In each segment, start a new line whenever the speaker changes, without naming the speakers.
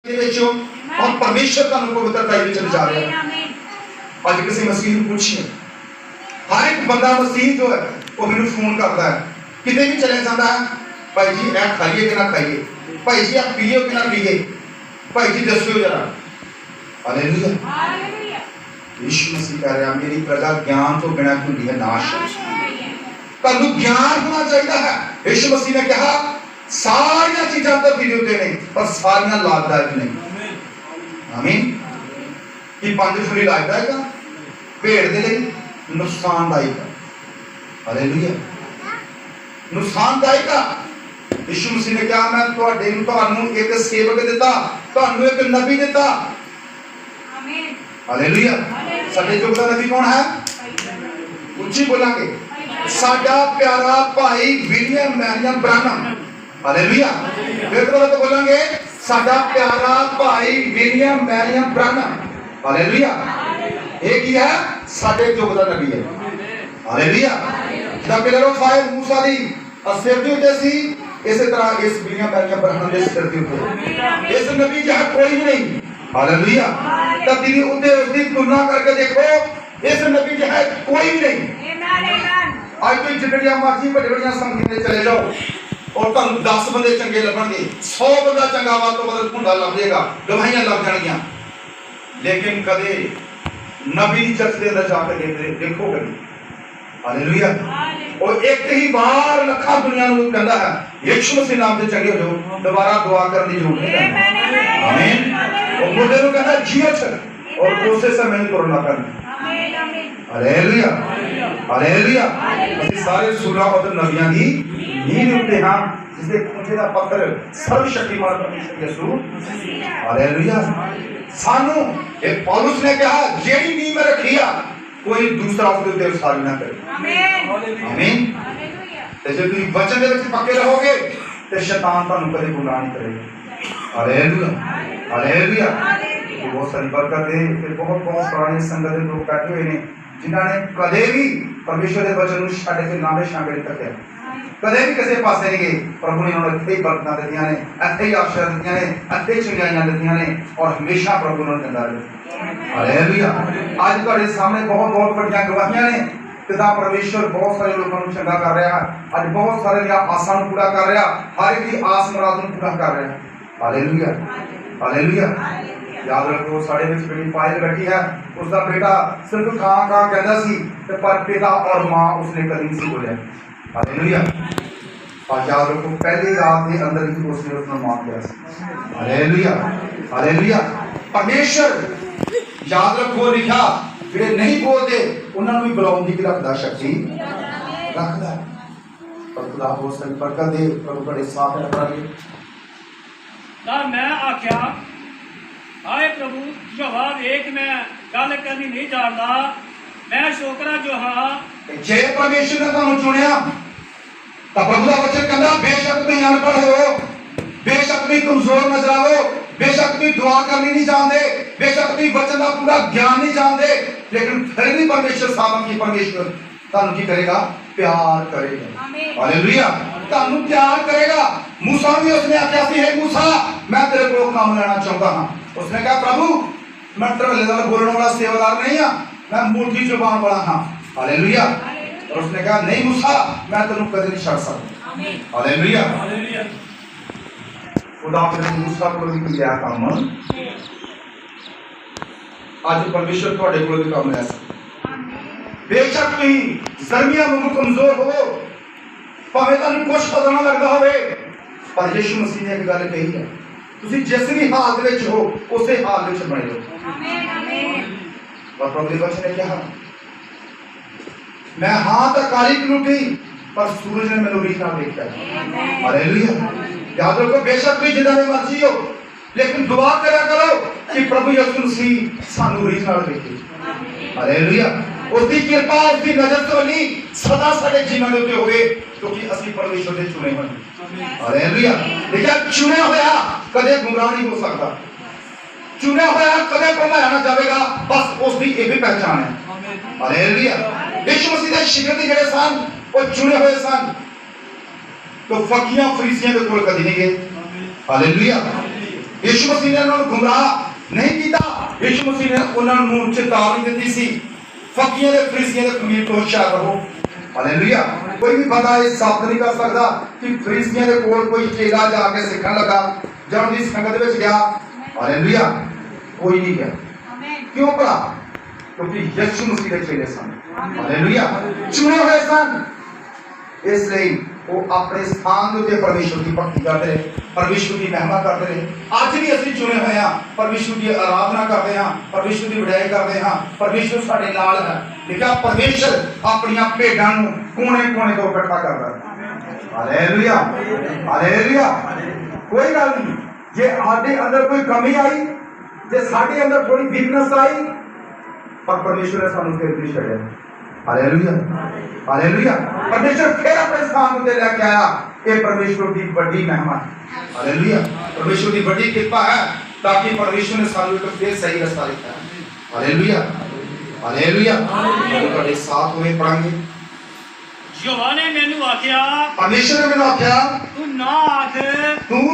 और परमेश्वर का पवित्रता चले जा रहे हैं। आज किसी मसीह को पूछिए, हर एक बंदा मसीह जो है वो मैंने फोन करता है, कितने भी चले जाता है, भाई जी ऐ खाइए कि ना खाइए, भाई जी आप पिए कि ना पिए, भाई जी दसो जरा। हालेलुया। यीशु मसीह कह रहा है मेरी प्रजा ज्ञान तो बिना खुली है नाश है, तनु ज्ञान होना चाहिए है। यीशु मसीह ने कहा सारिया चीज़ां तो फिर होते नहीं पर सारिया लाभदायक नहीं। आमीन। कि पंज फुली लाभदायक है, भेड़ दे लिए नुकसानदायक है। हालेलुया। नुकसानदायक है। यीशु मसीह ने कहा मैं ਤੁਹਾਨੂੰ एक सेवक दिता, ਤੁਹਾਨੂੰ एक नबी दिता। आमीन। हालेलुया। साडे युग दा नबी कौन है? उच्ची बोलांगे, साडा प्यारा भाई विलियम मैरियम ब्रानम। हालेलुया। फिर तो बोलेंगे साडा प्यारा भाई विलियम मैरियम ब्रानम। हालेलुया। एक ही है साडे युग दा नबी है। हालेलुया। जब पिलर ऑफ फायर मूसा दी सिर दे उत्ते सी, इसी तरह इस विलियम मैरियम ब्रानम दे सिर दे उत्ते इस नबी जहां कोई भी नहीं। हालेलुया। तब दीदी उत्ते उसकी तुलना करके देखो, इस नबी जहां कोई भी नहीं। आज तो जितनियां मर्जी बड़ी बड़ियां संगतियां चले जाओ और तुहानू 10 बंदे चंगे लभणगे, 100 बंदा चंगा वाल तो बदल भुंडा लभ जाएगा, गवाहियां लभ जाणगियां, लेकिन कदे नबी चर्च दे अंदर जाके देखो कभी। हालेलुया। और एक ही बार लखा दुनिया नूं कहंदा है यीशु मसीह नाम से चंगे हो जाओ, दोबारा दुआ करने की जरूरत नहीं। आमीन। और मुर्दे नूं कहंदा जियो छ और उसे समय में तुरना करना। हालेलुया। हालेलुया। ਅਸੀਂ ਸਾਰੇ ਸੂਰਾਂ और नबियां दी नींव उठते हां जिसके खूंजे दा पत्थर सर्वशक्तिमान परमेश्वर यीशु। हालेलुया। सानू ये पौलुस ने कहा जेड़ी नींव में रखी आ कोई दूसरा उसके ऊपर उसारी ना करे। आमीन। आमीन। ते जे तुम वचन दे विच पक्के रहोगे ते शैतान ਤੁਹਾਨੂੰ कदे गुमराह नहीं करेगा। हालेलुया। हालेलुया। बहुत सारी बरकत है। फिर बहुत पुरानी संगत के लोग बैठे हुए ने जिन्होंने कदे भी परमेश्वर के वचन को छड्ड के नामे शामिल तकिया, कदे भी किसी पासे नहीं गए। प्रभु ने उन्हें इत्थे ही बरकतां दित्तियां ने, इत्थे ही आशीर्वाद दित्तियां ने, इत्थे ही चंगाइयां दित्तियां ने और हमेशा प्रभु ने दिंदा रहे। हालेलुया। आज तुहाडे सामने बहुत बहुत बड़ियां गवाहियां ने पिता परमेश्वर बहुत सारे लोगों को चंगा कर रहा है। आज बहुत सारे दी आसां नूं पूरा कर रहा, हर एक दी आस मुराद नूं पूरा कर रहा। हालेलुया। हालेलुया। याद रखो साढ़े विच बड़ी फाइल बैठी है, उसका बेटा सिर्फ खां खां कहता सी ते पर पिता और मां उसने कभी नहीं बोलिया। हालेलुया। और याद रखो पहली रात के अंदर ही उसने उसने मां दिया। हालेलुया। हालेलुया। परमेश्वर याद रखो लिखा जेड़े नहीं बोलते उन्हां नूं भी बुलाउण दी रखदा शक्ति रखदा है। पर खुदा हो सके बरकत दे। प्रभु बड़े साथ है प्रभु
ता मैं आख्या आए प्रभु जवाब एक मैं गल करनी नहीं जानता, मैं शोकरा जो हाँ।
जे परमेश्वर ने तुहानू चुनिया तो प्रभु का वचन कहता बेशक तुम अनपढ़ हो, बेशक तुम कमजोर नजर आओ, बेशक तुम दुआ करनी नहीं जानते, बेशक तुम वचन का पूरा ज्ञान नहीं जानते, लेकिन फिर भी परमेश्वर सामने की परमेश्वर तुहानू की करेगा? प्यार करेगा। हालेलुया। तुहानू प्यार करेगा। मूसा भी उसने आख्या सी हे मूसा मैं तेरे को काम लेना चाहता हां। उसने कहा प्रभु मैं तरलेदार बोलने वाला सेवादार नहीं हां, मैं मूठी जुबान वाला हां। हालेलुया। और उसने कहा नहीं मूसा मैं तेनू कदे नहीं छड़ सकता। आमीन। हालेलुया। हालेलुया। खुदा ने मूसा को भी किया काम, आज परमेश्वर ਤੁਹਾਡੇ ਕੋਲ ਵੀ ਕੰਮ ਲੈ ਸਕਦਾ। बेशक तुम जर्मिया वांगू कमजोर हो, भावें तुहानू कुछ पता ना लगता होवे, पर यीशु मसीह ने एक गल कही है तुसीं जिस भी हाल दे विच हो उसे हाल विच बने रहो। आमीन। आमीन। और प्रभु के वचन ने कहा मैं हां तां काली कलूटी पर सूरज ने मैनू रीत नाल देखा। हालेलुया। याद रखो बेशक तुसीं जिन्ना दी मर्जी हो, लेकिन दुआ करा करो कि प्रभु यीशु मसीह सानू रीत नाल देखे। हालेलुया। उसकी कृपा उसकी नजर तो नहीं सदा साडे जीवन दे उत्ते होवे क्योंकि असि परमेश्वर दे चुने होए। हालेलुया। देखिए चुने होया कदे गुमराह नहीं हो सकता, चुने होया कदे भुलाया ना जाएगा, बस उसकी एक ही पहचान है। हालेलुया। यीशु मसीह दे शिष्य जेड़े सन वो चुने हुए सन, तो फकीयां फरीसियां दे कोल कदी नहीं गए। हालेलुया। ਯਿਸੂ ਮਸੀਹ ਨੇ ਉਹਨਾਂ ਨੂੰ ਗੁੰਮਰਾਹ ਨਹੀਂ ਕੀਤਾ। ਯਿਸੂ ਮਸੀਹ ਨੇ ਉਹਨਾਂ ਨੂੰ ਚੇਤਾਵਨੀ ਦਿੱਤੀ ਸੀ, ਫਕੀਆਂ ਦੇ ਫਰੀਸੀਆਂ ਦੇ ਖਮੀਰ ਤੋਂ ਹੁਸ਼ਿਆਰ ਰਹੋ। ਹਾਲੇਲੂਇਆ। ਕੋਈ ਵੀ ਬੰਦਾ ਇਹ ਸਾਬਤ ਨਹੀਂ ਕਰ ਸਕਦਾ ਕਿ ਫਰੀਸੀਆਂ ਦੇ ਕੋਲ ਕੋਈ ਚੇਲਾ ਜਾ ਕੇ ਸਿੱਖਣ ਲੱਗਾ ਜਾਂ ਉਹਦੀ ਸੰਗਤ ਵਿੱਚ ਗਿਆ। ਹਾਲੇਲੂਇਆ। ਕੋਈ ਨਹੀਂ ਗਿਆ। ਕਿਉਂ ਭਲਾ? ਕਿਉਂਕਿ ਯਿਸੂ ਮਸੀਹ ਦੇ ਚੇਲੇ ਸਨ। ਹਾਲੇਲੂਇਆ। ਚੁਣੇ ਹੋਏ ਸਨ। ਇਸ ਲਈ ਉਹ ਆਪਣੇ ਸਥਾਨ ਦੇ ਉੱਤੇ ਪਰਮੇਸ਼ਵਰ ਦੀ ਭਗਤੀ ਕਰਦੇ ਰਹੇ, ਪਰਮੇਸ਼ਵਰ ਦੀ ਮਹਿਮਾ ਕਰਦੇ ਰਹੇ। ਅੱਜ ਵੀ ਅਸੀਂ ਚੁਣੇ ਹੋਏ ਹਾਂ, ਪਰਮੇਸ਼ਵਰ ਦੀ ਆਰਾਧਨਾ ਕਰਦੇ ਹਾਂ, ਪਰਮੇਸ਼ਵਰ ਦੀ ਵਡਿਆਈ ਕਰਦੇ ਹਾਂ। ਪਰਮੇਸ਼ਵਰ ਸਾਡੇ ਨਾਲ ਹੈ। ਲਿਖਿਆ ਪਰਮੇਸ਼ਵਰ ਆਪਣੀਆਂ ਭੇਡਾਂ ਨੂੰ ਕੋਨੇ-ਕੋਨੇ ਤੋਂ ਇਕੱਠਾ ਕਰਦਾ ਹੈ। ਹਾਲੇਲੂਇਆ। ਹਾਲੇਲੂਇਆ। ਕੋਈ ਗੱਲ ਨਹੀਂ, ਜੇ ਸਾਡੇ ਅੰਦਰ ਕੋਈ ਕਮੀ ਆਈ, ਜੇ ਸਾਡੇ ਅੰਦਰ ਥੋੜੀ ਵੀਕਨੈਸ ਆਈ, ਪਰ ਪਰਮੇਸ਼ਵਰ ਨੇ ਸਾਨੂੰ ਫਿਰ ਵੀ ਛੱਡਿਆ। ਹਾਲੇਲੂਇਆ। ਹਾਲੇਲੂਇਆ। ਪਰਮੇਸ਼ਵਰ ਫਿਰ ਆਪਣੇ ਸਥਾਨ ਉੱਤੇ ਲੈ ਕੇ ਆਇਆ। ਇਹ ਪਰਮੇਸ਼ਵਰ ਦੀ ਵੱਡੀ ਮਹਿਮਾ ਹੈ। ਹਾਲੇਲੂਇਆ। ਪਰਮੇਸ਼ਵਰ ਦੀ ਵੱਡੀ ਕਿਰਪਾ ਹੈ ਤਾਂ ਕਿ ਪਰਮੇਸ਼ਵਰ ਨੇ ਸਾਨੂੰ ਇੱਕ ਫਿਰ ਸਹੀ ਰਸਤਾ ਦਿੱਤਾ ਹੈ। ਹਾਲੇਲੂਇਆ। ਹਾਲੇਲੂਇਆ। ਤੁਹਾਡੇ ਸਾਥ ਹੋਏ ਪੜਾਂਗੇ।
ਯਹੋਵਾ ਨੇ ਮੈਨੂੰ ਆਖਿਆ,
ਪਰਮੇਸ਼ਵਰ ਨੇ ਮੈਨੂੰ ਆਖਿਆ,
ਤੂੰ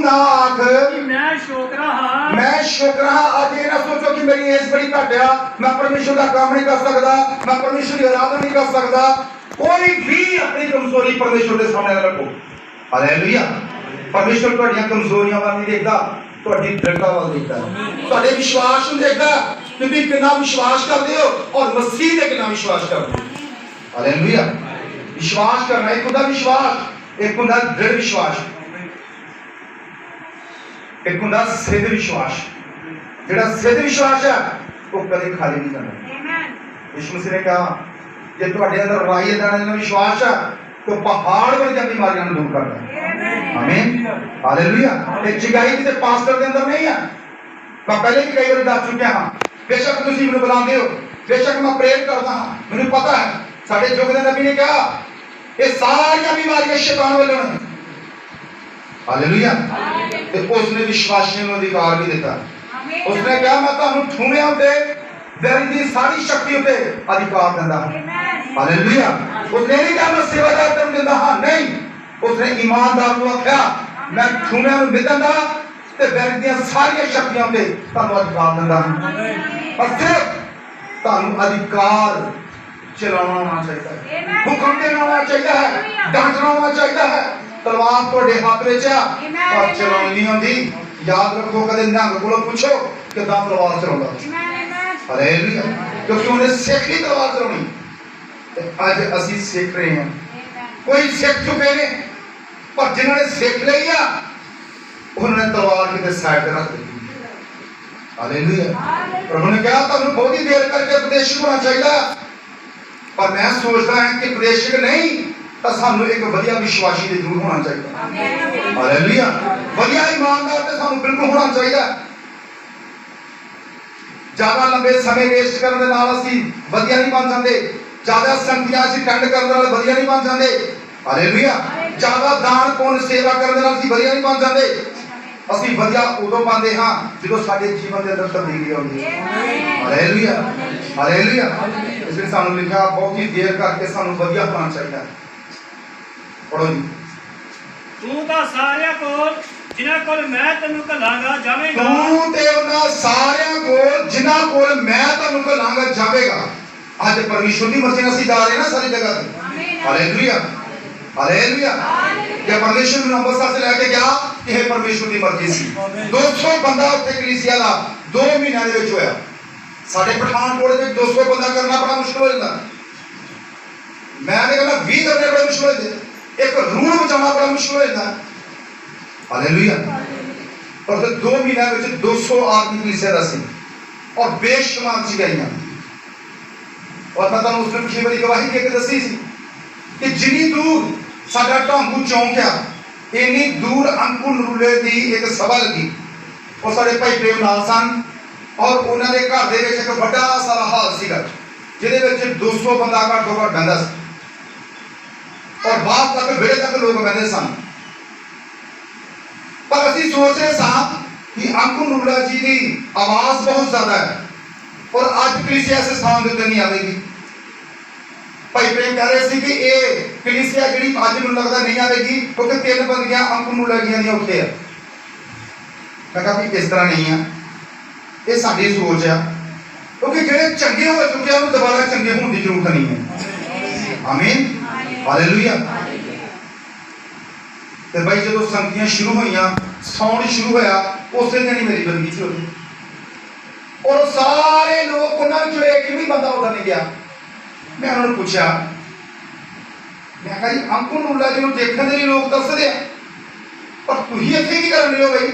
ਨਾ ਆਖ
ਕਿ
ਮੈਂ ਸ਼ੋਕਰਾ ਹਾਂ।
ਮੈਂ ਸ਼ੁਕਰ ਹਾਂ। ਅੱਜ ਇਹ ਨਾ ਸੋਚੋ ਕਿ ਮੇਰੀ ਏਜ ਬੜੀ ਘੱਟ ਆ, ਮੈਂ ਪਰਮੇਸ਼ਵਰ ਦਾ ਕੰਮ ਨਹੀਂ ਕਰ ਸਕਦਾ, ਮੈਂ ਪਰਮੇਸ਼ਵਰ ਦੀ ਆਰਾਧਨਾ ਨਹੀਂ ਕਰ ਸਕਦਾ। ਕੋਈ ਵੀ ਆਪਣੀ ਕਮਜ਼ੋਰੀ ਪਰਮੇਸ਼ਵਰ ਦੇ ਸਾਹਮਣੇ ਰੱਖੋ। ਹਾਲੇਲੂਇਆ। ਪਰਮੇਸ਼ਵਰ ਤੁਹਾਡੀਆਂ ਕਮਜ਼ੋਰੀਆਂ ਵੱਲ ਨਹੀਂ ਦੇਖਦਾ, ਤੁਹਾਡੀ ਦ੍ਰਿੜਤਾ ਵੱਲ ਦੇਖਦਾ ਹੈ, ਤੁਹਾਡੇ ਵਿਸ਼ਵਾਸ ਨੂੰ ਦੇਖਦਾ ਕਿ ਤੁਸੀਂ ਕਿੰਨਾ ਵਿਸ਼ਵਾਸ ਕਰਦੇ ਹੋ ਔਰ ਮਸੀਹ ਤੇ ਕਿੰਨਾ ਵਿਸ਼ਵਾਸ ਕਰਦੇ ਹੋ। ਹਾਲੇਲੂਇਆ। ਵਿਸ਼ਵਾਸ ਕਰਨਾ ਇੱਕ ਹੁੰਦਾ ਵਿਸ਼ਵਾਸ, ਇੱਕ ਹੁੰਦਾ ਦ੍ਰਿੜ ਵਿਸ਼ਵਾਸ, ਇੱਕ ਹੁੰਦਾ ਸਿੱਧ ਵਿਸ਼ਵਾਸ। ਜਿਹੜਾ ਸਿੱਧ ਵਿਸ਼ਵਾਸ ਹੈ ਉਹ ਕਦੇ ਖਾਲੀ ਨਹੀਂ ਜਾਂਦਾ। ਯਿਸੂ ਮਸੀਹ ਨੇ ਕਿਹਾ ਜੇ ਤੁਹਾਡੇ ਅੰਦਰ ਰਾਈ ਦਾ ਵਿਸ਼ਵਾਸ ਹੈ तो पहाड़ वर्गियां बीमारियां दूर करता है। आमीन। हालेलुया। एक जगाई किसी पास्टर के अंदर नहीं है। मैं पहले भी कई बार दस चुका हाँ, बेशक तुम मैंने बुलाते हो, बेशक मैं प्रेयर करता हाँ, मैंने पता है साढ़े युग के नबी ने कहा ये सारी बीमारियां शैतान वालों ने। हालेलुया। तो उसने विश्वासियों को अधिकार भी दिता। उसने कहा मैं तुहानू छूने होते दर्द की सारी शक्ति होते अधिकार देता हूं। हालेलुया। उसने नहीं कहा मैं सेवादार तुम देता हाँ, नहीं, उसने ईमानदार को आख्या मैं छूने में मिलदा ते दर्द दी सारी शक्तियां होते तुहानू अधिकार देता हूं। पर सिर्फ तुहानू अधिकार चलाना होना चाहिए, हुक्म देना होना चाहिए है, डांटना होना चाहिए है। तलवार तुहाडे हाथ विच आ पर चलाउणी नहीं आउंदी। याद रखो कदे नंग कोलों पूछो कि तलवार चलाउंदा। हालेलुया। क्योंकि उन्हें सिख ही तलवार चलानी। अज असी सीख रहे हैं, कोई सीख चुके ने पर जिन्होंने सीख ली आ उन्होंने तलवार कितने साइड रख दी। हालेलुया। प्रभु ने कहा तुहानू बहुत ही देर करके उपदेशक होना चाहिए, पर मैं सोचता है कि उपदेशक नहीं तो सानू एक वधिया विश्वासी दे जरूर होना चाहिए। हालेलुया। वधिया ईमानदार ते सानू बिल्कुल होना चाहिए। ज्यादा लंबे समय वेस्ट करने के नाल असी वधिया नहीं बन जाते, ज्यादा संगतियां असी अटेंड करने नाल वधिया नहीं बन जाते। हालेलुया। ज्यादा दान पुण्य सेवा करने नाल असी वधिया नहीं बन जाते। असी वधिया उदों पाते हाँ जो साडे जीवन के अंदर तब्दीली आउंदी है। हालेलुया। हालेलुया। इसलिए सानू लिखा बहुत ही देर करके सानू वधिया होना चाहिए। पढ़ो जी।
तू तां सारियां कोल जिन्हां कोल मैं तैनूं घल्लांगा जावेगा।
तू ते उन्हां सारियां कोल जिन्हां कोल मैं तैनूं घल्लांगा जावेगा। आज परमेश्वर की मर्जी नाल असीं जा रहे ना सारी जगह ते। हालेलुया। हालेलुया। जब परमेश्वर ने अमृतसर से लेके गया यह परमेश्वर की मर्जी सी। 200 बंदा उत्थे कलीसिया दा 2 महीनों दे विच होया। साडे पठानकोट दे 200 बंदा करना बड़ा मुश्किल हो जाता। मैं ते कहना 20 करने बड़े मुश्किल हो जाते, एक रूह बचाना बड़ा मुश्किल हो जाता। हालेलुया। और 2 महीनों में 200 आदमी कलीसिया दा सी और बेशुमार जगाइयां। और मैं तुहानू उस दिन पिछली बारी गवाही दे के दसी सी कि जिन्नी दूर साडा ढांगू चौंक आ इन्नी दूर अंकुर नरूले दी एक सभा लगी। और साडे भाई प्रेम नाल सन और उन्हां दे घर दे विच एक बड़ा सारा हाल सीगा जिहदे विच 200 बंदा घट तो घट बहिंदा सी और बाहर तक बेड़े तक लोग बहिंदे सन। पर असीं सोच रहे सां कि अंकुर नरूला जी की आवाज़ बहुत ज्यादा है और अज कलीसिया इस स्थान पर नहीं आएगी। भाई प्रेम कह रहे थे कि ये कलीसिया जी अज मैं लगता नहीं आएगी क्योंकि 3 बंदियां अंकुर नरूला जी उत्थे है। मैं कहा भी इस तरह नहीं है, ये साडी सोच है, क्योंकि ਜਿਹੜੇ ਚੰਗੇ ਹੋ ਚੁੱਕੇ ਉਹਨੂੰ ਦੁਬਾਰਾ ਚੰਗੇ ਹੋਣ ਦੀ ਜ਼ਰੂਰਤ ਨਹੀਂ ਹੈ। ਆਮੀਨ, ਹਾਲੇਲੂਇਆ। ਤੇ ਭਾਈ ਜਦੋਂ ਸੰਗਤੀਆਂ ਸ਼ੁਰੂ ਹੋਈਆਂ, ਸਾਉਣ ਸ਼ੁਰੂ ਹੋਇਆ, ਉਸੇ ਦਿਨ ਹੀ ਮੇਰੀ ਬੰਦਗੀ ਸੀ ਹੋਈ। ਔਰ ਸਾਰੇ ਲੋਕ ਉਹਨਾਂ ਵਿੱਚੋਂ ਇੱਕ ਵੀ ਬੰਦਾ ਉਹਦਾ ਨਹੀਂ ਗਿਆ। ਮੈਂ ਉਹਨਾਂ ਨੂੰ ਪੁੱਛਿਆ, ਮੈਂ ਕਿਹਾ ਜੀ ਅੰਕੁਰ ਨੂਲਾ ਜੀ ਨੂੰ ਦੇਖਣ ਦੇ ਲਈ ਲੋਕ ਦੱਸਦੇ ਆ, ਪਰ ਤੁਸੀਂ ਇੱਥੇ ਕੀ ਕਰਨ ਰਹੇ ਹੋ ਬਈ?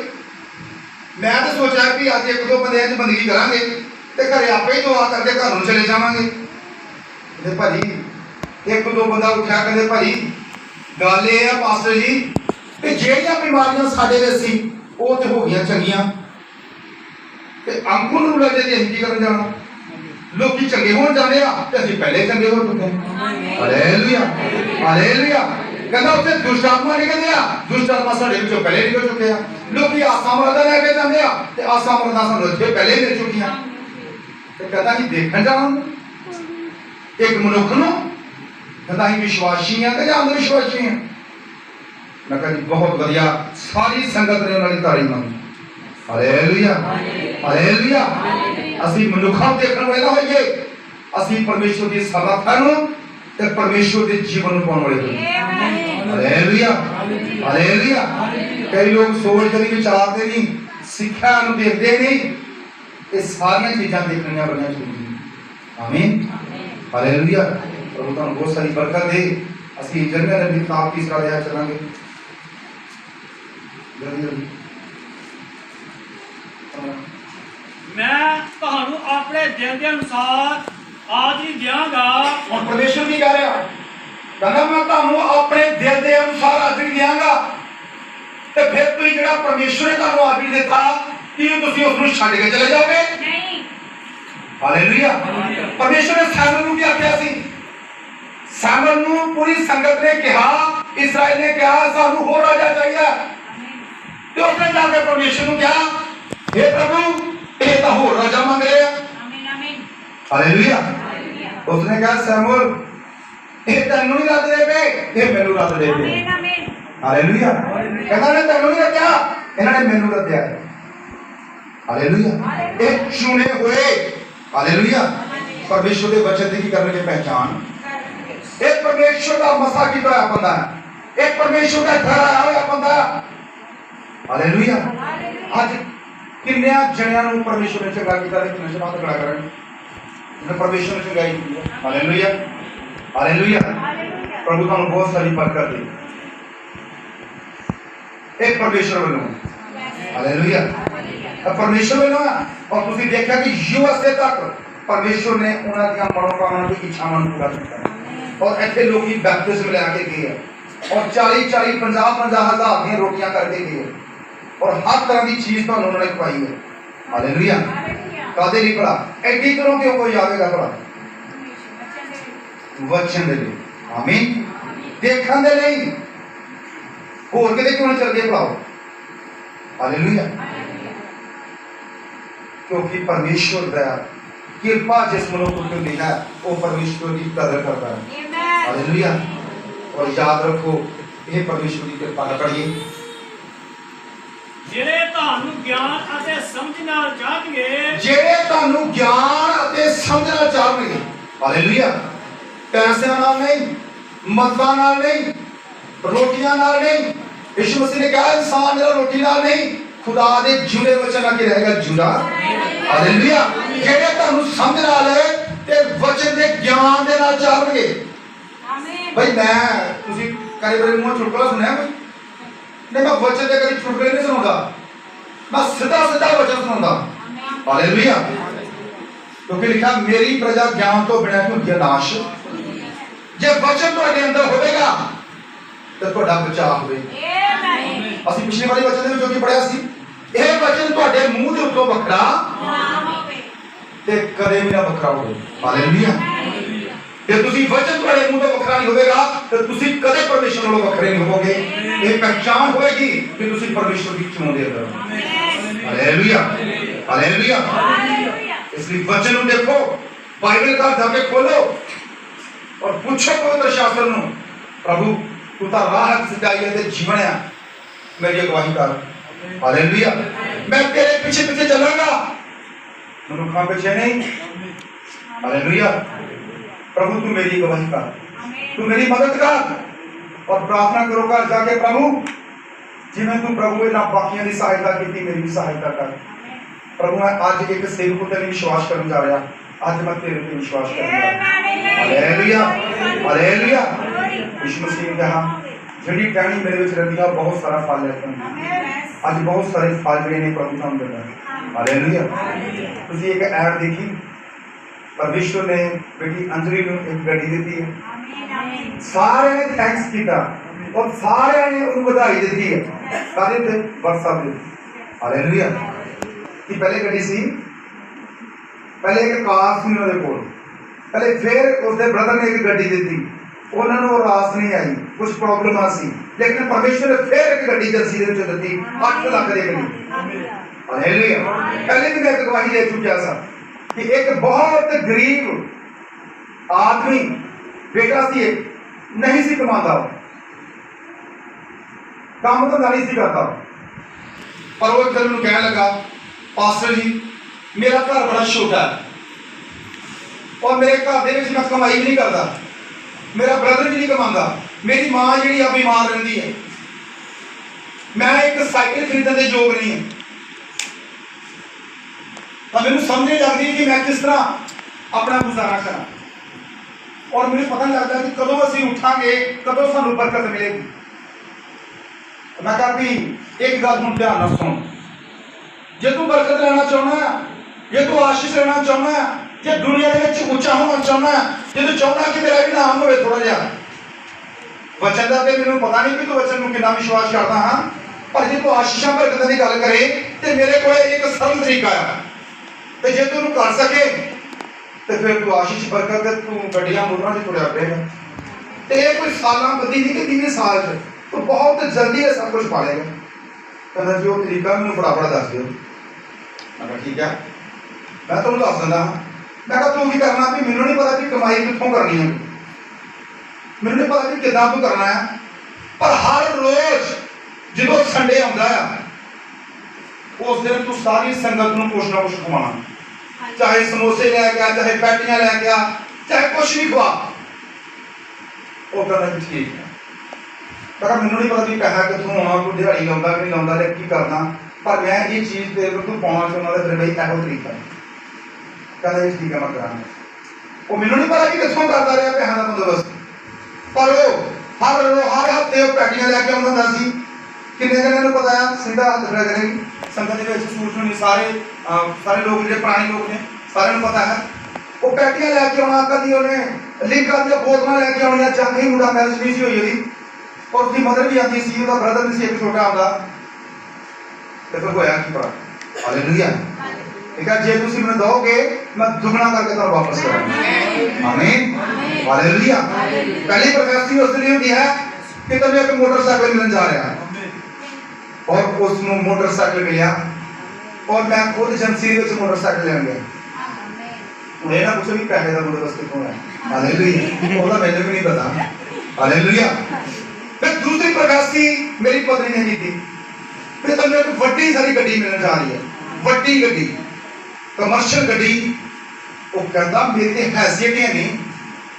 ਮੈਂ ਤਾਂ ਸੋਚਿਆ ਕਿ ਅੱਜ ਇੱਕ ਦੋ ਬੰਦਿਆਂ 'ਚ ਬੰਦਗੀ ਕਰਾਂਗੇ ਤੇ ਘਰੇ ਆਪੇ ਹੀ ਦੁਆ ਕਰਕੇ ਘਰ ਨੂੰ ਚਲੇ ਜਾਵਾਂਗੇ। ਤੇ ਭਾਜੀ ਇੱਕ ਦੋ ਬੰਦਾ ਉੱਠਿਆ, ਕਹਿੰਦੇ ਭਾਜੀ ਗੱਲ ਇਹ ਆ ਪਾਸਟਰ ਜੀ ਕਿ ਜਿਹੜੀਆਂ ਬਿਮਾਰੀਆਂ ਸਾਡੇ ਵਿੱਚ ਸੀ ਉਹ ਤੇ ਹੋ ਗਈਆਂ ਚੰਗੀਆਂ, ਤੇ ਅੰਕੁਰ ਨੂੰ ਲੱਗੇ ਤੇ ਅਸੀਂ ਕੀ ਕਰਨ ਜਾਣਾ? ਲੋਕੀ ਚੰਗੇ ਹੋਣ ਜਾਂਦੇ ਆ ਤੇ ਅਸੀਂ ਪਹਿਲੇ ਚੰਗੇ ਹੋ ਚੁੱਕੇ ਹਾਂ। Hallelujah, hallelujah. ਕਹਿੰਦਾ ਉੱਥੇ ਦੁਸ਼ਟ ਆਤਮਾ ਨਿਕਲਦੇ ਆ, ਦੁਸ਼ਟ ਆਤਮਾ ਸਾਡੇ ਵਿੱਚੋਂ ਪਹਿਲੇ ਨਿਕਲ ਚੁੱਕੇ ਆ। ਲੋਕੀ ਆਸਾਂ ਮਰਦਾਂ ਲੈ ਕੇ ਜਾਂਦੇ ਆ ਤੇ ਆਸਾਂ ਮਰਦਾਂ ਸਾਨੂੰ ਇੱਥੇ ਪਹਿਲੇ ਮਿਲ ਚੁੱਕੀਆਂ। ਤੇ ਕਹਿੰਦਾ ਅਸੀਂ ਦੇਖਣ ਜਾਵਾਂਗੇ ਇੱਕ ਮਨੁੱਖ ਨੂੰ, ਕਹਿੰਦਾ ਅਸੀਂ ਵਿਸ਼ਵਾਸੀ ਆ ਕਿ ਜਾਂ ਅੰਧ ਵਿਸ਼ਵਾਸੀ ਆ? ਮੈਂ ਕਿਹਾ ਜੀ ਬਹੁਤ ਵਧੀਆ। ਸਾਰੀ ਸੰਗਤ ਨੇ ਉਹਨਾਂ ਦੀ ਤਾਰੀਫ ਮੰਗੀ। Hallelujah, hallelujah. ਅਸੀਂ ਮਨੁੱਖਾਂ ਨੂੰ ਦੇਖਣ ਵਾਲੇ ਨਾ ਹੋਈਏ, ਅਸੀਂ ਪਰਮੇਸ਼ਵਰ ਦੀ ਸਮਰੱਥਾ ਨੂੰ ਤੇ ਪਰਮੇਸ਼ਵਰ ਦੇ ਜੀਵਨ ਨੂੰ ਪਾਉਣ ਵਾਲੇ ਹੋਈਏ। Hallelujah, hallelujah. ਕਈ ਲੋਕ ਸੋਚਦੇ ਨਹੀਂ, ਵਿਚਾਰਦੇ ਨਹੀਂ, ਸਿੱਖਿਆ ਨੂੰ ਦੇਖਦੇ ਨਹੀਂ। ਇਹ ਸਾਰੀਆਂ ਚੀਜ਼ਾਂ ਦੇਖਣੀਆਂ ਬੜੀਆਂ ਜ਼ਰੂਰੀ ਹਨ। ਆਮੀਨ, ਹਾਲੇਲੂਇਆ। ਪ੍ਰਭੂ ਤੁਹਾਨੂੰ ਬਹੁਤ ਸਾਰੀ ਬਰਕਤ ਦੇ। ਅਸੀਂ ਜਨਰਲ ਦੀ ਕਿਤਾਬ ਦੀ ਸਰਾਇਆ ਚੱਲਾਂਗੇ ਜਲਦੀ ਜਲਦੀ।
ਮੈਂ ਤੁਹਾਨੂੰ ਆਪਣੇ ਦਿਲ ਦੇ ਅਨੁਸਾਰ ਆਜ਼ਰੀ ਦਿਆਂਗਾ।
ਹੁਣ ਪਰਮੇਸ਼ਰ ਕੀ ਕਹਿ ਰਿਹਾ? ਕਹਿੰਦਾ ਮੈਂ ਤੁਹਾਨੂੰ ਆਪਣੇ ਦਿਲ ਦੇ ਅਨੁਸਾਰ ਆਜ਼ਰੀ ਦਿਆਂਗਾ। ਤੇ ਫਿਰ ਤੁਸੀਂ ਜਿਹੜਾ ਪਰਮੇਸ਼ਰ ਨੇ ਤੁਹਾਨੂੰ ਆਜ਼ਰੀ ਦਿੱਤਾ, ਕੀ ਤੁਸੀਂ ਉਸ ਨੂੰ ਛੱਡ ਕੇ ਚਲੇ ਜਾਓਗੇ?
ਨਹੀਂ।
ਹਾਲੇਲੂਇਆ। ਪਰਮੇਸ਼ਰ ਨੇ ਸੈਮੂਅਲ ਨੂੰ ਕੀ ਆਖਿਆ ਸੀ? ਸੈਮੂਅਲ ਨੂੰ ਪੂਰੀ ਸੰਗਤ ਨੇ ਕਿਹਾ, ਇਸਰਾਇਲ ਨੇ ਕਿਹਾ ਸਾਨੂੰ ਹੋਰ ਰਾਜਾ ਚਾਹੀਦਾ। ਤੇ ਉਸਨੇ ਜਾ ਕੇ ਪਰਮੇਸ਼ਰ ਨੂੰ ਕਿਹਾ, हे ਪ੍ਰਭੂ ਇਹ ਤਾਂ ਹੋਰ ਰਾਜਾ ਮੰਗ ਰਿਹਾ। ਆਮੀਨ, ਆਮੀਨ, ਹਾਲੇਲੂਇਆ। ਉਸਨੇ ਕਿਹਾ ਸੈਮੂਅਲ ਇਹ ਤੈਨੂੰ ਨਹੀਂ ਰੱਖਦੇ ਪਏ, ਇਹ ਮੈਨੂੰ ਰੱਖਦੇ ਪਏ। ਆਮੀਨ, ਆਮੀਨ, ਹਾਲੇਲੂਇਆ। ਕਹਿੰਦਾ ਨੇ ਤੈਨੂੰ ਨਹੀਂ ਰੱਖਿਆ, ਇਹਨਾਂ ਨੇ ਮੈਨੂੰ ਰੱਖਿਆ। ਹਾਲੇਲੂਇਆ। ਇਹ ਚੁਣੇ ਹੋਏ, ਹਾਲੇਲੂਇਆ, ਪਰਮੇਸ਼ਰ ਦੇ ਵਚਨ ਦੀ ਕੀ ਕਰਨਗੇ ਪਹਿਚਾਨ। ਇਹ ਪਰਮੇਸ਼ਰ ਦਾ ਮਸਾ ਕੀਤਾ ਹੋਇਆ ਬੰਦਾ ਹੈ, ਇਹ ਪਰਮੇਸ਼ਰ ਦਾ ਠਹਿਰਾਇਆ ਹੋਇਆ ਬੰਦਾ ਹੈ। ਹਾਲੇਲੂਇਆ। ਅੱਜ ਕਿੰਨਿਆਂ ਜਣਿਆਂ ਨੂੰ ਪਰਮੇਸ਼ਰ ਨੇ ਚੰਗਾ ਕੀਤਾ ਤੇ ਕਿੰਨੇ ਸ਼ਬਦ ਖੜਾ ਕਰਨ ਜਿਹਨੇ ਪਰਮੇਸ਼ਰ ਨੇ ਚੰਗਾਈ ਕੀਤੀ ਹੈ। Hallelujah, hallelujah. ਪ੍ਰਭੂ ਤੁਹਾਨੂੰ ਬਹੁਤ ਸਾਰੀ ਬਰਕਤ ਦੇ। ਇਹ ਪਰਮੇਸ਼ਰ ਵੱਲੋਂ, ਹਾਲੇਲੂਇਆ, ਪਰਮੇਸ਼ਰ ਵੱਲੋਂ। ਔਰ ਤੁਸੀਂ ਦੇਖਿਆ ਕਿ USA ਤੱਕ ਪਰਮੇਸ਼ਰ ਨੇ ਉਹਨਾਂ ਦੀਆਂ ਮਨੋਕਾਮਨਾਵਾਂ ਦੀ ਇੱਛਾਵਾਂ ਨੂੰ ਪੂਰਾ ਕੀਤਾ। ਔਰ ਇੱਥੇ ਲੋਕੀ ਬੈਪਟਿਜ਼ਮ ਲੈ ਕੇ ਗਏ ਆ ਔਰ 40-40, 50-50 ਹਜ਼ਾਰ ਦੀਆਂ ਰੋਟੀਆਂ ਕਰਕੇ ਗਏ ਔਰ ਹਰ ਤਰ੍ਹਾਂ ਦੀ ਚੀਜ਼ ਤੁਹਾਨੂੰ ਉਹਨਾਂ ਨੇ ਖਵਾਈ ਹੈ। ਹਾਲੇਲੂਇਆ। ਕਾਦੇ ਲਈ ਭਲਾ? ਐਡੀ ਤਰ੍ਹਾਂ ਕਿਉਂ ਕੋਈ ਆਵੇਗਾ ਭਲਾ? ਵਚਨ ਦੇ ਲਈ। ਆਮੀਨ। ਦੇਖਣ ਦੇ ਲਈ। ਹੋਰ ਕਿਤੇ ਕਿਉਂ ਚੱਲ ਗਏ ਭਲਾ? ਹਾਲੇਲੂਇਆ। क्योंकि परमेश्वर दया कृपा जिस मनुष्य को दी है वो परमेश्वर की कदर करता है। हालेलुया। और याद रखो ये परमेश्वर की कृपा ना करिए।
ਜਿਹੜੇ ਤੁਹਾਨੂੰ ਗਿਆਨ ਅਤੇ ਸਮਝ ਨਾਲ ਚਾਹਣਗੇ,
ਜਿਹੜੇ ਤੁਹਾਨੂੰ ਗਿਆਨ ਅਤੇ ਸਮਝ ਨਾਲ ਚਾਹਣਗੇ। ਹਾਲੇਲੂਇਆ। ਪੈਸਿਆਂ ਨਾਲ ਨਹੀਂ, ਮਤਾਂ ਨਾਲ ਨਹੀਂ, ਰੋਟੀਆਂ ਨਾਲ ਨਹੀਂ। ਯਿਸੂ ਮਸੀਹ ਨੇ ਕਿਹਾ ਇਨਸਾਨ ਜਿਹੜਾ ਰੋਟੀ ਨਾਲ ਨਹੀਂ खुदा दे जुड़े वचन आके रहेगा जुड़ा। हालेलुया। जेड़े तानू समझ नाल ते वचन दे ज्ञान दे नाल चाहणगे। आमीन। भाई मैं तुसी कई बार मुंह चुटकुला सुनया कोई नहीं, मैं वचन दे कभी चुटकुले नहीं सुनाऊंगा, मैं सीधा सीधा वचन सुनाऊंगा। हालेलुया। क्योंकि लिखा मेरी प्रजा ज्ञान तो बिना होती है नाश। जे वचन तुहाडे अंदर होवेगा ते तुहाडा बचाव होवेगा। आमीन। ਅਸੀਂ ਪਿਛਲੇ ਵਾਲੇ ਵਚਨ ਦੇ ਵਿੱਚ ਜੋ ਪੜਿਆ ਸੀ, ਇਹ ਵਚਨ ਤੁਹਾਡੇ ਮੂੰਹ ਦੇ ਉੱਤੋਂ ਵੱਖਰਾ ਨਾ ਹੋਵੇ ਤੇ ਕਦੇ ਵੀ ਨਾ ਵੱਖਰਾ ਹੋਵੇ। ਹਾਲੇਲੂਇਆ। ਜੇ ਤੁਸੀਂ ਵਚਨ ਤੁਹਾਡੇ ਮੂੰਹ ਤੋਂ ਵੱਖਰਾ ਨਹੀਂ ਹੋਵੇਗਾ ਤੇ ਤੁਸੀਂ ਕਦੇ ਪਰਮੇਸ਼ਰ ਨਾਲੋਂ ਵੱਖਰੇ ਨਹੀਂ ਹੋਵੋਗੇ। ਇਹ ਪਹਿਚਾਨ ਹੋਏਗੀ ਕਿ ਤੁਸੀਂ ਪਰਮੇਸ਼ਰ ਦੀ ਚੋਣ ਦੇ ਅੰਦਰ ਹੋ। Hallelujah, hallelujah. ਇਸ ਲਈ ਵਚਨ ਨੂੰ ਦੇਖੋ, ਬਾਈਬਲ ਦਾ ਜਾ ਕੇ ਖੋਲੋ ਔਰ ਪੁੱਛੋ ਪਵਿੱਤਰ ਸ਼ਾਸਤਰ ਨੂੰ, ਪ੍ਰਭੂ ਤੂੰ ਤਾਂ ਰਾਹ ਸਚਾਈ ਅਤੇ ਜੀਵਨ ਹੈ, मेरी अगवाई कर। हालेलुया। मैं तेरे पीछे पीछे चलूंगा, मनुखा पीछे नहीं। हालेलुया। प्रभु तू मेरी गवाही कर, तू मेरी मदद कर और प्रार्थना करो कर जाके प्रभु जिन्हें तू प्रभु इन्हां बाकियां दी सहायता की मेरी भी सहायता कर। प्रभु मैं आज एक सेवक ते विश्वास करने जा रहा, आज मैं तेरे पे विश्वास करूंगा। Hallelujah hallelujah. यीशु मसीह ने कहा ਜਿਹੜੀ ਟਹਿਣੀ ਮੇਰੇ ਵਿੱਚ ਰਹਿੰਦੀ ਆ ਬਹੁਤ ਸਾਰਾ ਫਲ ਲੈ ਕੇ ਅੱਜ ਬਹੁਤ ਸਾਰੇ ਫਲ ਜਿਹੜੇ ਨੇ ਪ੍ਰਭੂ ਤੁਹਾਨੂੰ ਦਿੰਦਾ। ਹਾਲੇਲੂਇਆ। ਤੁਸੀਂ ਇੱਕ ਐਡ ਦੇਖੀ, ਪਰਮੇਸ਼ਵਰ ਨੇ ਬੇਟੀ ਅੰਜਲੀ ਨੂੰ ਇੱਕ ਗੱਡੀ ਦਿੱਤੀ ਹੈ। ਸਾਰਿਆਂ ਨੇ ਥੈਂਕਸ ਕੀਤਾ ਔਰ ਸਾਰਿਆਂ ਨੇ ਉਹਨੂੰ ਵਧਾਈ ਦਿੱਤੀ ਹੈ। ਸਾਰੇ ਤੇ WhatsApp ਦੇ। ਹਾਲੇਲੂਇਆ। ਕਿ ਪਹਿਲੇ ਗੱਡੀ ਸੀ, ਪਹਿਲੇ ਇੱਕ ਕਾਰ ਸੀ ਉਹਨਾਂ ਦੇ ਕੋਲ, ਪਹਿਲੇ ਫਿਰ ਉਸਦੇ ਬ੍ਰਦਰ ਨੇ ਇੱਕ ਗੱਡੀ ਦਿੱਤੀ, ਉਹਨਾਂ ਨੂੰ ਰਾਸ ਨਹੀਂ ਆਈ, ਕੁਝ ਪ੍ਰੋਬਲਮਾਂ ਸੀ, ਲੇਕਿਨ ਪਰਮੇਸ਼ਵਰ ਨੇ ਫਿਰ ਇੱਕ ਗੱਡੀ ਜਲਸੀ ਦੇ ਵਿੱਚ ਦਿੱਤੀ, 8 ਲੱਖ ਦੀ ਗੱਡੀ। ਹਾਲੇਲੂਇਆ। ਪਹਿਲੇ ਵੀ ਮੈਂ ਇੱਕ ਗਵਾਹੀ ਦੇ ਚੁੱਕਿਆ ਸਾਂ ਕਿ ਇੱਕ ਬਹੁਤ ਗਰੀਬ ਆਦਮੀ ਬੇਟਾ ਸੀ, ਨਹੀਂ ਸੀ ਕਮਾਉਂਦਾ, ਕੰਮ ਤਾਂ ਨਹੀਂ ਸੀ ਕਰਦਾ, ਪਰ ਉਹ ਇੱਕ ਦਿਨ ਨੂੰ ਕਹਿਣ ਲੱਗਾ ਪਾਸਟਰ ਜੀ ਮੇਰਾ ਘਰ ਬੜਾ ਛੋਟਾ ਹੈ ਔਰ ਮੇਰੇ ਘਰ ਦੇ ਵਿੱਚ ਮੈਂ ਕਮਾਈ ਵੀ ਨਹੀਂ ਕਰਦਾ, मेरा ब्रदर भी नहीं कमांदा, मेरी मां जी बीमार रहती है, मैं एक साइकिल खरीदने के योग नहीं है, तो मैंने समझ नहीं लगती कि मैं किस तरह अपना गुजारा करा और मुझे पता नहीं लगता कि कदों असीं उठांगे, कदों सानू बरकत मिलेगी। मैं कहा भी एक गल हुण ध्यान नाल सुन, जे तू बरकत लेना चाहना, जे तू आशीष लेना चाहना, जे दुनिया के उच्चा होना चाहना, जे तू चाहना कि मेरा भी नाम होवे थोड़ा जिहा वचन का, तो मैंने पता नहीं कि तू वचन में कितना विश्वास करता हाँ, पर जे तू आशीषां बरकतां दी गल करे तो मेरे को एक सरल तरीका है, तो जे तू कर सके तो फिर तू आशीष बरकत तू गड्डियां मोटरां च तुरिया पएगा, तो ये कोई सालां बदी नहीं कि 20 साल च तू बहुत जल्दी ये सब कुछ पा लेगा। कहना जी वो तरीका मैंने फटाफट दस दिओ। मैं कहा ठीक है, मैं तुहानूं दस दिंदा हाँ। मैं कहा तू की करना भी मैनू नहीं पता कि कमाई कितों करनी है, मैनू नहीं पता कि कितना तू करना है, पर हर रोज जो संडे आता है उस दिन तू सारी संगत को कुछ ना कुछ खवाना, चाहे समोसे लैके आ, चाहे पैटियां लैके आ, चाहे कुछ भी खवा। वो कहना भी ठीक है। मैं मैनू नहीं पता कि पैसा कितों आना, कोई दिहाड़ी लाता कि नहीं लाता की करना, पर मैं ये चीज़ तेरे को तू पाना चाहना तो फिर भाई यहो तरीका है। कहता जी ठीक है मैं करा, वो मैनू नहीं पता कि कितों करता रहा पैसा का बंदोबस्त, पर वो हर हफ्ते वो पैटियां लैके आता होंदा सी। किन्ने जने नूं पता है, सीधा हाथ खड़ा करेगी संगत के सूट नहीं, सारे लोग जो पुराने लोग ने सारे नूं पता है, वो पैटियां लैके आना, कभी उन्हें लिंक दी बोतलां लैके आउणियां, जंग ही मुंडा मैरिज नहीं सी होई ओहदी और उसकी मदर भी आती सी, उसका ब्रदर भी सी एक छोटा आंदा, तो फिर होया की पता। हालेलुया। ठीक है, जे तुसीं मैनूं दोगे मैं दुगना करके तुहानूं वापस करांगा। आमीन हालेलुया। पहली प्रोफेसी उस दिन होती है कि तुम्हें एक मोटरसाइकिल मिलने जा रहा है और उसनों मोटरसाइकिल मिलिया और मैं खुद एजेंसी विच मोटरसाइकिल लैन गया। उन्हें ना पूछो भी पैसे का बंदोबस्त कितों है। हालेलुया। ओहदा मैनूं भी नहीं पता। हालेलुया। फिर दूसरी प्रोफेसी मेरी पत्नी ने की थी, फिर तुम्हें एक वड्डी सारी गड्डी मिलने जा रही है, वड्डी गड्डी कमर्शियल गड्डी। वो कहता मेरी हैसियत ही नहीं,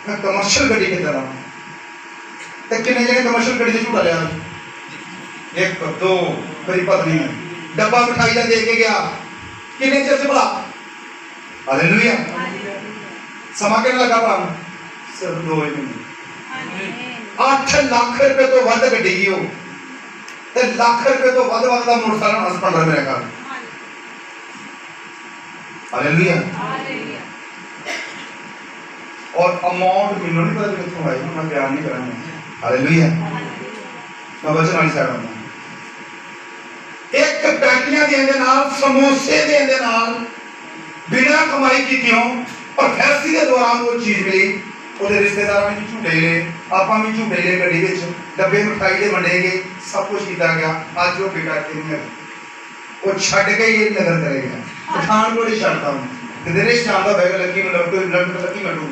मैं कमर्शियल गड्डी कितना रहा, तो किन्ने जने कमर्शियल गड्डी से झूठा लिया, एक दो, मेरी पत्नी ने डब्बा मिठाई का दे के गया, किन्ने चेर से भला। हालेलुया। समा कितना लगा भला, सिर्फ 2 महीने। 8 लाख रुपए तो वध गड्डी की हो, ते लाख रुपए तो वध का मोटरसाइकिल हस्पताल मेरे घर। हालेलुया। और अमाउंट मैनू नहीं पता कितों आई, मैं बयान नहीं करूंगा। हालेलुया। मैं वचन वाली साइड आऊंगा। एक पैटियां देने नाल, समोसे देने नाल, बिना कमाई की क्यों और फैसले के दौरान वो चीज मिली, ਉਹਦੇ ਰਿਸ਼ਤੇਦਾਰਾਂ ਨੇ ਝੂਟੇ ਲਏ, ਆਪਾਂ ਵੀ ਝੂਟੇ ਲਏ, ਗੱਡੀ ਵਿੱਚ ਡੱਬੇ ਮਿਠਾਈ ਦੇ ਵੰਡੇ ਗਏ, ਸਭ ਕੁਝ ਕੀਤਾ ਗਿਆ। ਅੱਜ ਉਹ ਬੇਟਾ ਇੱਥੇ ਨਹੀਂ ਹੈ, ਉਹ ਛੱਡ ਕੇ ਇਹ ਨਗਰ ਚਲੇ ਗਿਆ, ਪਠਾਨਕੋਟ ਹੀ ਛੱਡਤਾ ਉਹਨੇ। ਤੇ ਦਿਨੇ ਸ਼ਾਮ ਦਾ ਬੈਗ ਲੱਗੀ ਮੈਨੂੰ ਲੱਗੀ ਮੈਨੂੰ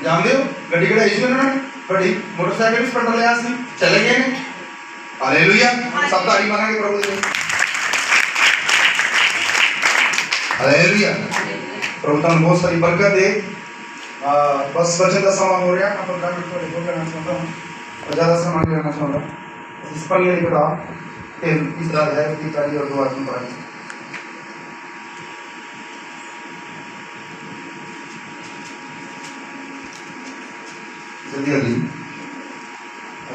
ਜਾਣਦੇ ਹੋ ਗੱਡੀ ਕਢਾਈ ਸੀ ਉਹਨਾਂ ਨੇ, ਬੜੀ ਮੋਟਰਸਾਈਕਲ ਵੀ ਸਪਲੈਂਡਰ ਲਿਆ ਸੀ, ਚਲੇ ਗਏ ਨੇ। ਹਾਲੇਲੂਇਆ। ਸਭ ਤਾੜੀ ਮਾਰਾਂਗੇ ਪ੍ਰਭੂ ਦੇ। हालेलुया। प्रभु तुहानू बहुत सारी बरकत दे। बस वचन का समय हो रहा है। आप 15 मिनट को कहना चाहता हूँ और ज़्यादा समय नहीं रहना चाहता। इस पर नहीं पढ़ा तीसरा अध्याय की 4 और 2 आयत पढ़ाई। जल्दी जल्दी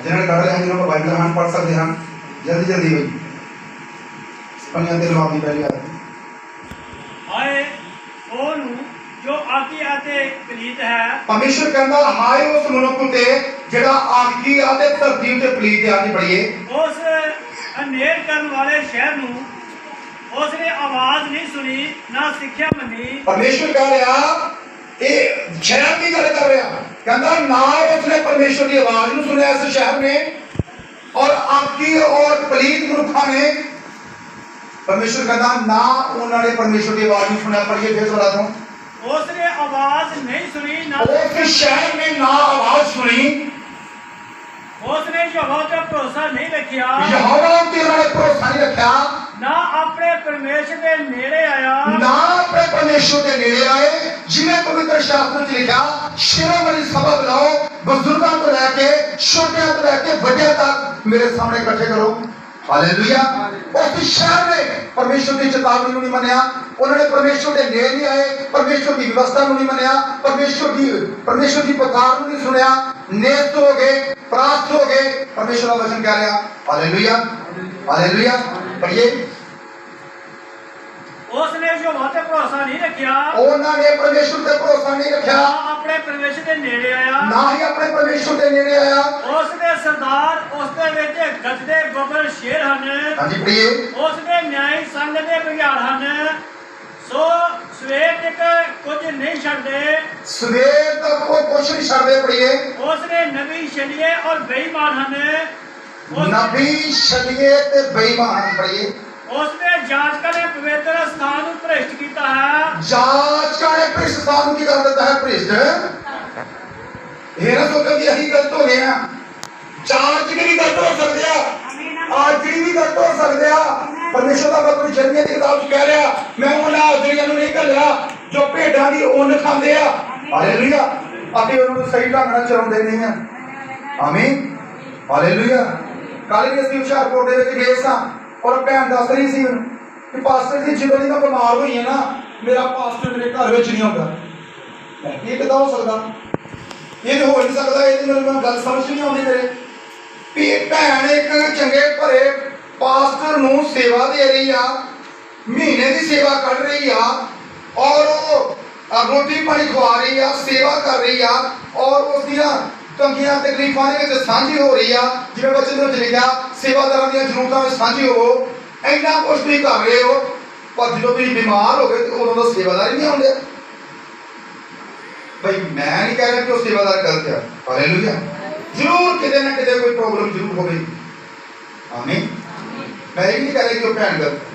जिन्होंने कहा है जिन्होंने बाइबल हम पढ़ सकते हैं जल्दी जल्दी भाई स्पनिया तेल वाली पहली आयत
आए ओनु जो आती आते पलीत है
परमेश्वर कहता हाय उस मनुख ते जेड़ा आगी आते धरती ते पलीत है। आज पढ़िए
उस अंधेर करने वाले शहर नू उसने आवाज नहीं सुनी ना सिक्ख्या मनी।
परमेश्वर कह रहा ये शहर की गल कर रहा कहता ना उसने परमेश्वर की आवाज ਨੂੰ सुनया इस शहर में और आगी और पलीत मनुखा ने परमेश्वर कहता ना उन्होंने परमेश्वर की आवाज नहीं सुना। पढ़िए फिर दोबारा तो
उसने आवाज नहीं सुनी ना
उस शहर में ना आवाज सुनी
उसने यहोवा का भरोसा नहीं रखिया
यहोवा ते उन्होंने भरोसा नहीं रखा
ना अपने परमेश्वर के नेड़े आया
ना अपने परमेश्वर के नेड़े आए। जिन्हें पवित्र शास्त्र में लिखा शिरोमणि सभा बुलाओ बुजुर्गों को लेके छोटे को लेके बड़े तक मेरे सामने इकट्ठे करो। हालेलुया। उस शहर ने परमेश्वर की चेतावनी नहीं मनिया उन्होंने परमेश्वर के नेड़े नहीं आए परमेश्वर की व्यवस्था नहीं मनिया परमेश्वर की पुकार नहीं सुनिया नेस्त हो गए परास्त हो गए। परमेश्वर का वचन कह रहा हालेलुया हालेलुया। पढ़िए
उसने यहोवा पे भरोसा नहीं रखिया
उन्होंने परमेश्वर पे भरोसा नहीं रखा
ना अपने परमेश्वर के नेड़े आया
ना ही अपने परमेश्वर के नेड़े आया।
उसने सरदार उसके विच गजदे बबल शेर हन
हाँ जी पढ़िए
उसने न्याय संघ दे बघियाड़ हन सो सवेर तक कुछ नहीं छड़दे
सवेर तक वो कुछ नहीं छड़दे। पढ़िए
उसने नबी छलिए और बेईमान हन
नबी छलिए ते बेईमान। पढ़िए
उसने जांच करे पवित्र स्थान ਨੂੰ ਭ੍ਰਿਸ਼ਟ ਕੀਤਾ है
जांच करे भ्रष्ट स्थान की कर देता है भ्रष्ट। ये ना सोचो कि यही गलत हो गया जांच के भी गलत हो सकते हैं आज भी गलत हो सकते हैं। परमेश्वर का वचन यिर्मयाह की किताब में कह रहा मैं उन्हें आजरियां नहीं घल्लिया जो भेड़ां दी ऊन खांदे आ। हालेलुया। अभी उन्होंने सही ढंग नाल चलाउंदे नहीं हैं। आमीन हालेलुया। कल भी असं हुशियारपुर दे विच गए सां और भैन दस रही सी कि पास्टर जी जो मैं बीमार हुई है ना मेरा पास्टर मेरे घर में नहीं आता। ये कितना हो सकता ये तो हो नहीं सकता। ये तो मेरे गल समझ नहीं आती मेरे भी भैन एक चंगे भरे पास्टर नूं सेवा दे रही आ महीने की सेवा कर रही आ और रोटी पानी खवा रही आ सेवा कर रही आ और उसदियां तंगियां तकलीफां दे विच साझी हो रही आ जिवें वचन विच लिखिया सेवादारां दी जरूरतां विच साझी होवो इन्ना कुछ तुसीं कर रहे हो पर जो तुसीं बीमार हो गए तो उदों तो सेवादार ही नहीं आउंदे। भाई मैं नहीं कह रहा कि वो सेवादार गलत है। हालेलुया। जरूर किते ना किते कोई प्रॉब्लम जरूर होगी। आमीन। मैं ये नहीं कह रहा कि वो भैन गलत है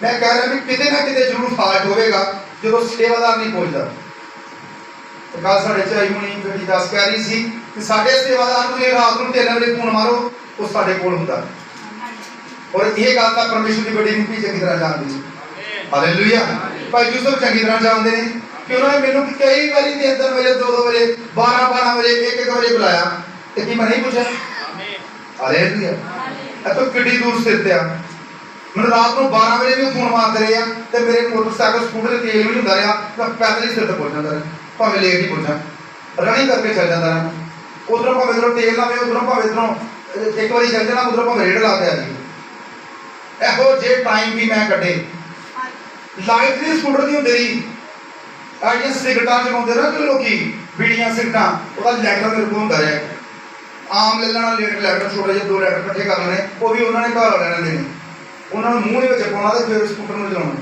मैं कह रहा कि किते ना किते जरूर फॉल्ट होगा जो सेवादार नहीं पहुंचता। तो कल साढ़े चाई हुणी बेटी दस कह रही सी कि साढ़े सेवादार को रात को 3 बजे फोन मारो वो साढ़े कोल होता और ये गल तो परमेश्वर की बड़ी नीति चंगी तरह जानती है। हालेलुया। भाई यूसुफ चंगी तरह जानते हैं कि उन्होंने मैनू कई बार 3 बजे 2 बजे 12 बजे 1 बजे बुलाया तो कि मैं नहीं पूछा। हालेलुया। तो किड्डी दूर स्थित है मैं रात को 12 बजे भी फोन मारते रहे तो मेरे मोटरसाइकिल स्कूटर तेल भी नहीं होता रहा मैं पैदल ही स्थित पहुंच जाता रहा भावें लेट ही पहुंचा रनिंग करके चल जाता रहा उधरों भावें इधरों तेल ना उधरों भावें इधरों एक बार चल जाना उधरों भावें रेड़ ला के आ जाइए। ਇਹੋ ਜੇ ਟਾਈਮ ਵੀ ਮੈਂ ਕੱਢੇ ਲਾਈਟ ਦੀ ਸਕੂਟਰ ਦੀ ਹੁੰਦੀ ਰਹੀ ਆ ਜਿਹੜੀਆਂ ਸਿਗਰਟਾਂ ਚਲਾਉਂਦੇ ਨਾ ਕਿ ਲੋਕੀ ਬੀੜੀਆਂ ਸਿਗਰਟਾਂ ਉਹਦਾ ਲੈਟਰ ਮੇਰੇ ਕੋਲ ਹੁੰਦਾ ਰਿਹਾ ਆਮ ਲੈ ਲੈਣਾ ਲੈਟਰ ਛੋਟੇ ਜਿਹੇ 2 ਲੈਟਰ ਇਕੱਠੇ ਕਰ ਲੈਣੇ ਉਹ ਵੀ ਉਹਨਾਂ ਨੇ ਘਰ ਵਾਲਿਆਂ ਨੇ ਦੇਣੇ ਉਹਨਾਂ ਨੂੰ ਮੂੰਹ ਦੇ ਵਿੱਚ ਪਾਉਣਾ ਤੇ ਫਿਰ ਸਕੂਟਰ ਨੂੰ ਚਲਾਉਣਾ।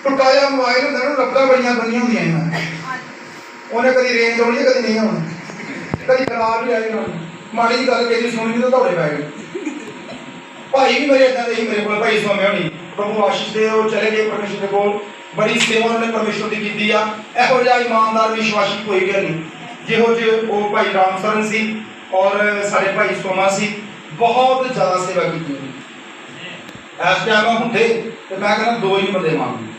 ਟੁੱਟਾ ਜਿਹਾ ਮੋਬਾਈਲ ਹੁੰਦਾ ਨਾ ਰੱਬੜਾਂ ਬੜੀਆਂ ਬੰਨੀਆਂ ਹੁੰਦੀਆਂ ਨੇ ਉਹਨੇ ਕਦੀ ਰੇਂਜ ਆਉਣੀ ਕਦੀ ਨਹੀਂ ਆਉਣੀ ਕਦੀ ਖਰਾਬ ਹੀ ਆਈ ਮਾੜੀ ਜਿਹੀ ਗੱਲ ਕਿਸੇ ਸੁਣੀ ਨਹੀਂ ਤਾਂ ਦੌੜੇ ਪੈ ਗਏ। भाई भी मेरे इतना ही मेरे को भाई स्वामी होनी प्रभु आशीष दे और चले गए परमेश्वर के कोल बड़ी सेवा उन्होंने परमेश्वर की कीती आ ਇਹੋ ਜਿਹਾ ईमानदार विश्वासी कोई गया नहीं ਜਿਹੋ ਜਿਹੇ ਉਹ ਭਾਈ ਰਾਮ ਸਰਨ ਸੀ और सारे भाई सोमा सी बहुत ज्यादा सेवा की। इस टाइम ਹੁੰਦੇ ਤੇ ਮੈਂ ਕਹਿੰਦਾ 2 ਹੀ ਬੰਦੇ ਮੰਗਦੇ